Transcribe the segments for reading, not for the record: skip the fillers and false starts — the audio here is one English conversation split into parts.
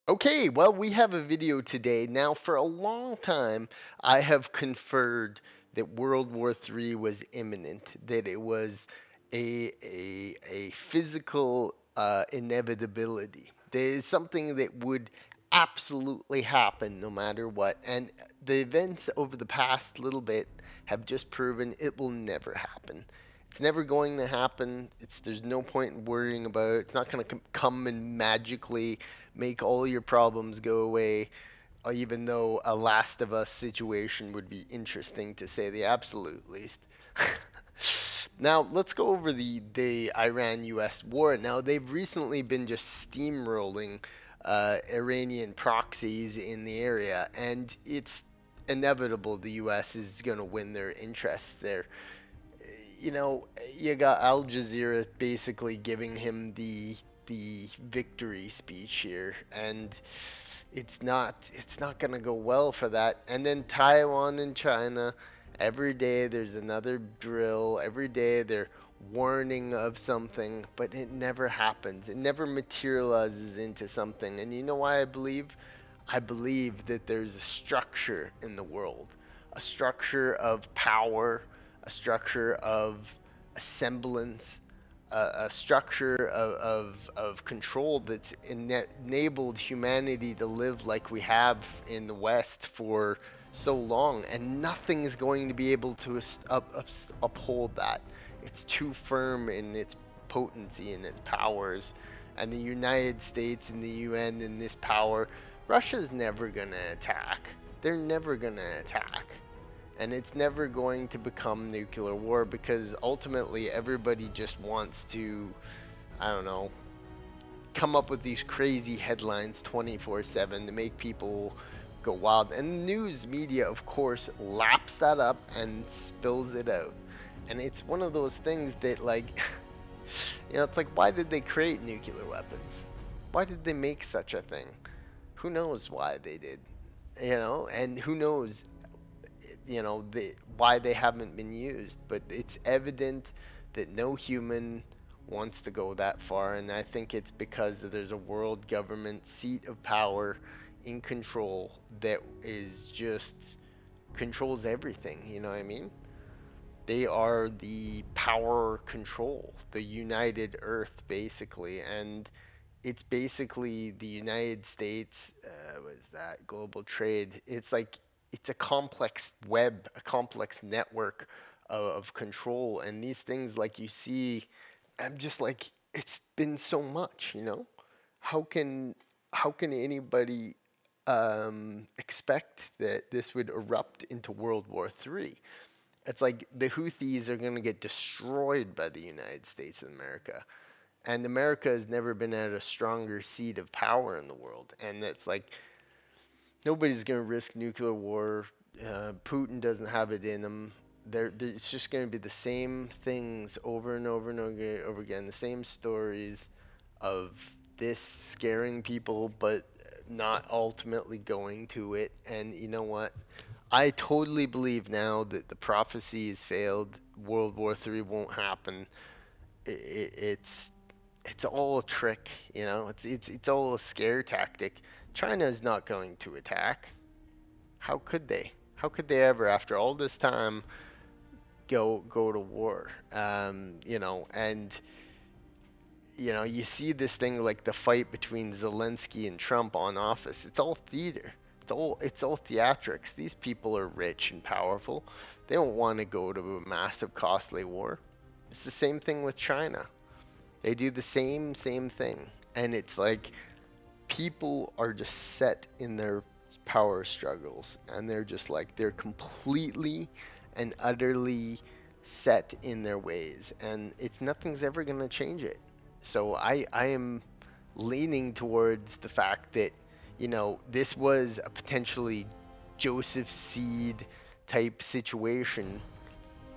Okay, well, we have a video today. Now, for a long time, I have conferred that World War III was imminent, that it was a physical inevitability. There is something that would absolutely happen no matter what. And the events over the past little bit have just proven it will never happen. It's never going to happen. There's no point in worrying about it. It's not going to come and magically make all your problems go away, even though a Last of Us situation would be interesting to say the absolute least. Now, let's go over the Iran US war. Now, they've recently been just steamrolling Iranian proxies in the area, and it's inevitable the US is going to win their interests there. You know, you got Al Jazeera basically giving him the victory speech here, and it's not gonna go well for that. And then Taiwan and China, every day there's another drill. Every day they're warning of something, but it never happens. It never materializes into something. And you know why I believe? I believe that there's a structure in the world, a structure of power, a structure of a semblance, a structure of control that's enabled humanity to live like we have in the West for so long, and nothing's going to be able to uphold that. It's too firm in its potency and its powers, and the United States and the UN and this power, Russia's never gonna attack. They're never gonna attack, and it's never going to become nuclear war because ultimately everybody just wants to, I don't know, come up with these crazy headlines 24/7 to make people go wild. And the news media, of course, laps that up and spills it out. And it's one of those things that, like, it's like, why did they create nuclear weapons? Why did they make such a thing? Who knows why they did? And who knows why they haven't been used, but it's evident that no human wants to go that far, and I think it's because there's a world government seat of power in control that is just controls everything, you know what I mean? They are the power control, the united earth basically, and it's basically the United States. What is that? Global trade. It's a complex web, a complex network of control, and these things, like you see, I'm just like, it's been so much, you know. How can how can anybody expect that this would erupt into World War III? It's like the Houthis are going to get destroyed by the United States of America, and America has never been at a stronger seat of power in the world. And it's like nobody's going to risk nuclear war. Putin doesn't have it in him. It's just going to be the same things over and over and over again, the same stories of this scaring people, but not ultimately going to it. And you know what? I totally believe now that the prophecy has failed. World War III won't happen. It's all a trick, you know. It's all a scare tactic. China is not going to attack. How could they? How could they ever, after all this time, go to war? And you see this thing like the fight between Zelensky and Trump on office. It's all theater. It's all theatrics. These people are rich and powerful. They don't want to go to a massive, costly war. It's the same thing with China. They do the same thing. And it's like people are just set in their power struggles, and they're completely and utterly set in their ways, and it's nothing's ever going to change it. So I am leaning towards the fact that this was a potentially Joseph Seed type situation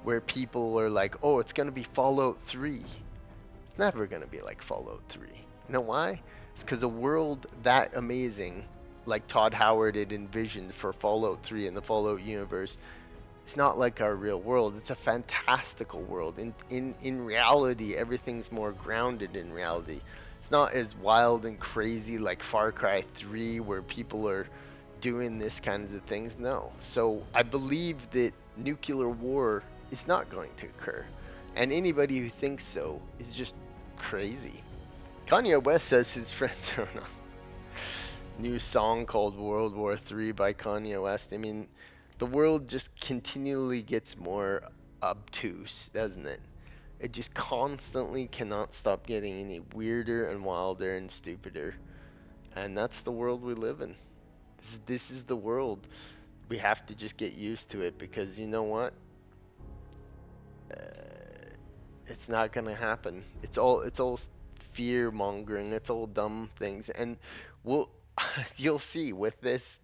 where people are like, oh, it's going to be Fallout 3. It's never going to be like Fallout 3. You know why? It's because a world that amazing, like Todd Howard had envisioned for Fallout 3 and the Fallout universe, it's not like our real world. It's a fantastical world. In reality, everything's more grounded in reality. It's not as wild and crazy like Far Cry 3 where people are doing this kinds of things. No. So I believe that nuclear war is not going to occur. And anybody who thinks so is just crazy. Kanye West says his friends are on a new song called World War III by Kanye West. I mean, the world just continually gets more obtuse, doesn't it? It just constantly cannot stop getting any weirder and wilder and stupider. And that's the world we live in. This is the world. We have to just get used to it because you know what? It's not gonna happen. It's all fear mongering. It's all dumb things, and we'll you'll see with this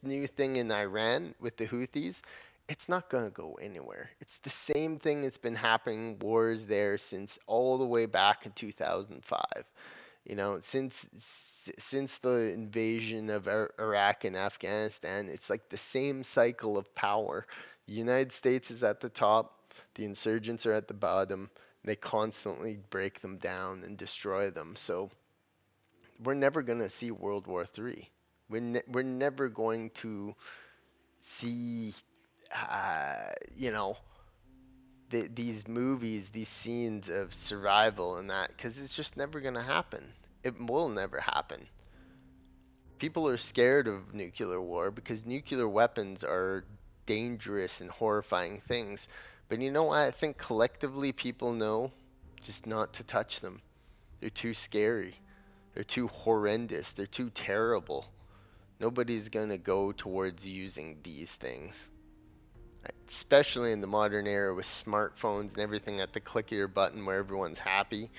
new thing in Iran with the Houthis. It's not gonna go anywhere. It's the same thing that's been happening wars there since all the way back in 2005. You know, since the invasion of Iraq and Afghanistan, it's like the same cycle of power. The United States is at the top, the insurgents are at the bottom. They constantly break them down and destroy them. So we're never going to see World War III. We're never going to see, you know, these movies, these scenes of survival and that, because it's just never going to happen. It will never happen. People are scared of nuclear war because nuclear weapons are dangerous and horrifying things. But you know what? I think collectively people know just not to touch them. They're too scary. They're too horrendous. They're too terrible. Nobody's going to go towards using these things. Especially in the modern era with smartphones and everything at the click of your button where everyone's happy.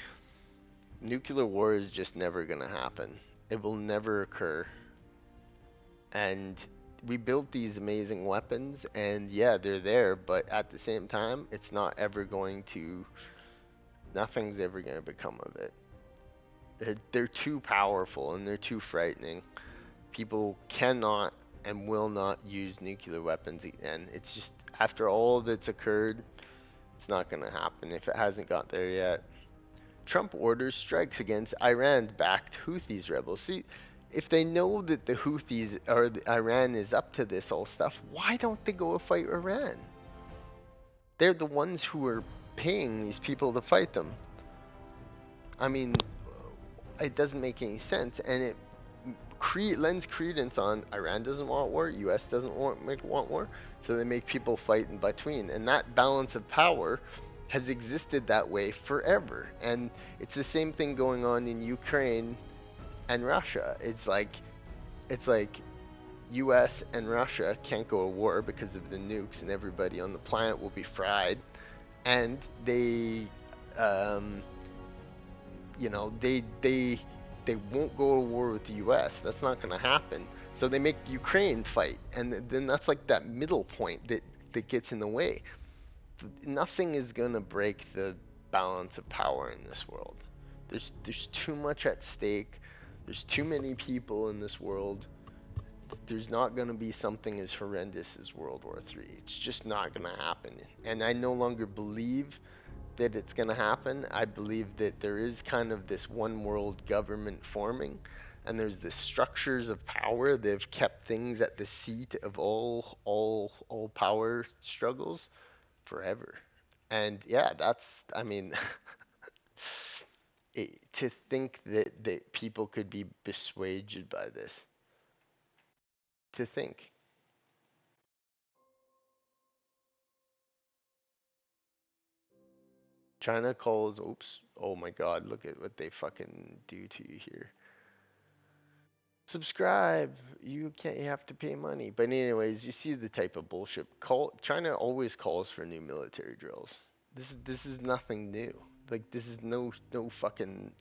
Nuclear war is just never going to happen. It will never occur. And we built these amazing weapons, and yeah, they're there, but at the same time, it's not ever going to, nothing's ever going to become of it. They're too powerful and they're too frightening. People cannot and will not use nuclear weapons again. It's just, after all that's occurred, it's not going to happen if it hasn't got there yet. Trump orders strikes against Iran-backed Houthis rebels. See, if they know that the Houthis or Iran is up to this whole stuff, why don't they go fight Iran? They're the ones who are paying these people to fight them. I mean, it doesn't make any sense, and it lends credence on Iran doesn't want war, U.S. doesn't want war, so they make people fight in between, and that balance of power has existed that way forever. And it's the same thing going on in Ukraine and Russia. It's like U.S. and Russia can't go to war because of the nukes, and everybody on the planet will be fried, and um, they won't go to war with the U.S. That's not going to happen. So they make Ukraine fight, and then that's like that middle point that gets in the way. Nothing is going to break the balance of power in this world. There's too much at stake. There's too many people in this world. There's not going to be something as horrendous as World War III. It's just not going to happen. And I no longer believe that it's going to happen. I believe that there is kind of this one world government forming, and there's the structures of power that have kept things at the seat of all power struggles forever. And yeah, that's, I mean, to think that people could be persuaded by this, to think. China calls, oops, oh my god, look at what they fucking do to you here. Subscribe. You have to pay money. But anyways, you see the type of bullshit. China always calls for new military drills. This is nothing new. Like this is no fucking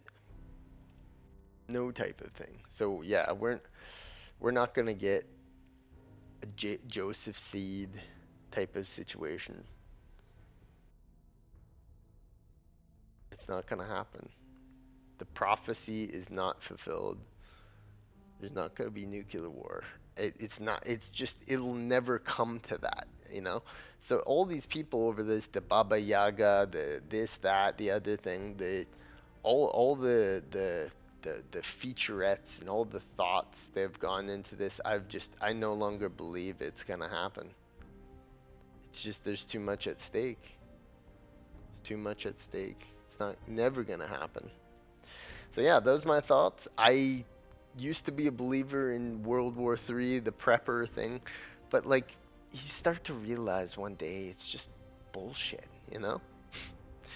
no type of thing. So yeah, we're not gonna get a Joseph Seed type of situation. It's not gonna happen. The prophecy is not fulfilled. There's not going to be nuclear war. It's not. It's just. It'll never come to that. You know. So all these people over this, the Baba Yaga, the this, that, the other thing, all the featurettes and all the thoughts that have gone into this, I no longer believe it's gonna happen. It's just there's too much at stake. There's too much at stake. It's not never gonna happen. So yeah, those are my thoughts. I used to be a believer in World War III, the prepper thing, but like you start to realize one day it's just bullshit, you know?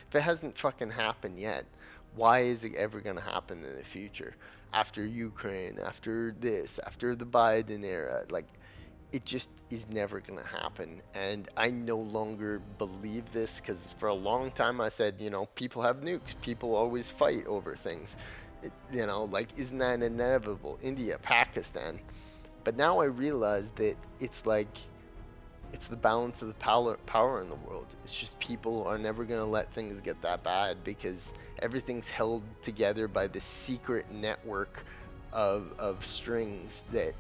If it hasn't fucking happened yet, why is it ever gonna happen in the future? After Ukraine, after this, after the Biden era, like it just is never gonna happen. And I no longer believe this because for a long time I said, people have nukes, people always fight over things. Like, isn't that inevitable? India, Pakistan. But now I realize that it's the balance of the power in the world. It's just people are never going to let things get that bad because everything's held together by this secret network of strings that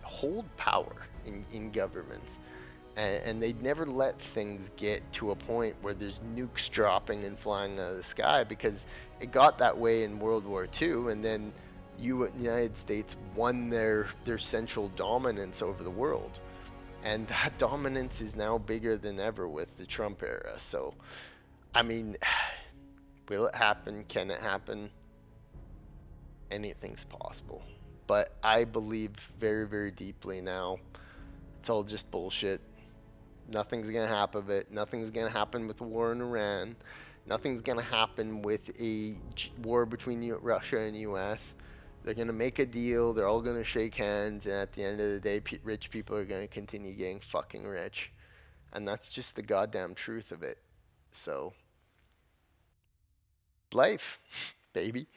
hold power in governments. And they'd never let things get to a point where there's nukes dropping and flying out of the sky because it got that way in World War II, and then United States won their central dominance over the world. And that dominance is now bigger than ever with the Trump era. So, I mean, will it happen? Can it happen? Anything's possible. But I believe very, very deeply now it's all just bullshit. Nothing's gonna happen of it. Nothing's gonna happen with the war in Iran. Nothing's gonna happen with a war between Russia and U.S. They're gonna make a deal. They're all gonna shake hands, and at the end of the day, rich people are gonna continue getting fucking rich, and that's just the goddamn truth of it. So, life, baby.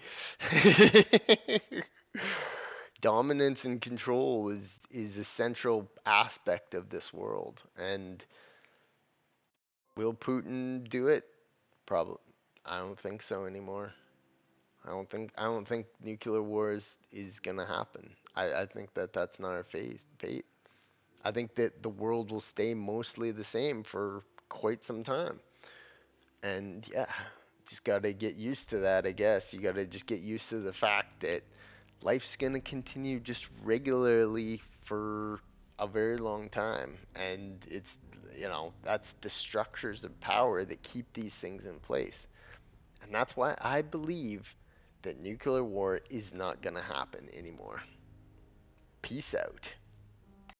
Dominance and control is a central aspect of this world, and will Putin do it? Probably. I don't think so anymore. I don't think nuclear war is gonna happen. I think that that's not our fate. I think that the world will stay mostly the same for quite some time. And yeah, just gotta get used to that, I guess. You gotta just get used to the fact that life's gonna continue just regularly for a very long time. And that's the structures of power that keep these things in place. And that's why I believe that nuclear war is not going to happen anymore. Peace out.